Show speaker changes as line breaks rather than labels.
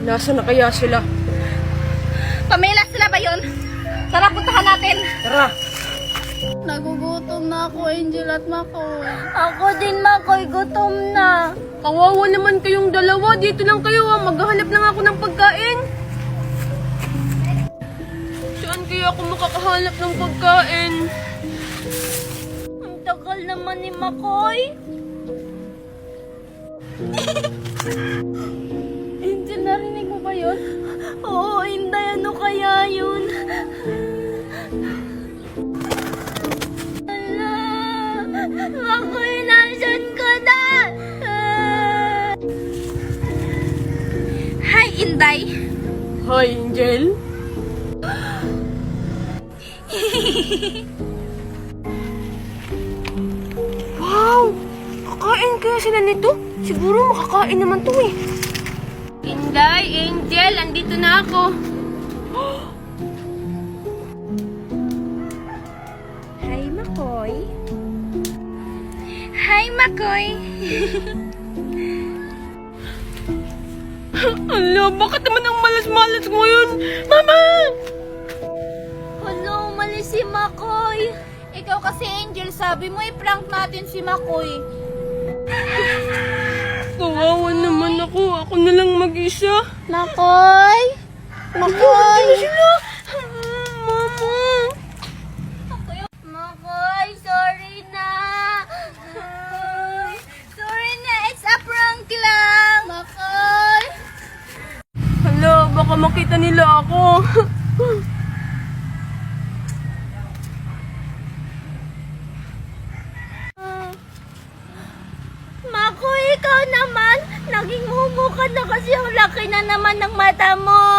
Nasaan na kaya sila?
Pamela, sila ba yun? Tara, puntahan natin.
Tara!
Nagugutom na ako, Angel at Makoy. Ako din, Makoy. Gutom na.
Kawawa naman kayong dalawa. Dito lang kayo ha. Maghahanap lang ako ng pagkain. Saan kaya ako makakahanap ng pagkain?
Ang tagal naman ni Makoy. Angel, narinig mo ba yun? Oo, Inday. Ano kaya yun? Ala, Makoy, nasan ka na? Hi, Inday.
Hi, Angel. Wow! Kakain kaya sila nito? Siguro makakain naman to eh. Inday, Angel, andito na ako.
Hi, Makoy. Hi, Makoy.
Ala, bakit naman ang malas-malas ngayon? Mama!
Hala, umalis si Makoy. Ikaw kasi, Angel, sabi mo i-prank natin si Makoy.
Kawawa naman ako. Ako na lang mag-isa.
Makoy? Makoy?
Mama!
Makoy, sorry na. Sorry na, it's a prank lang. Makoy?
Hala, baka makita nila ako.
Makoy, ikaw naman. Naging mumu ka na kasi ang laki na naman ng mata mo.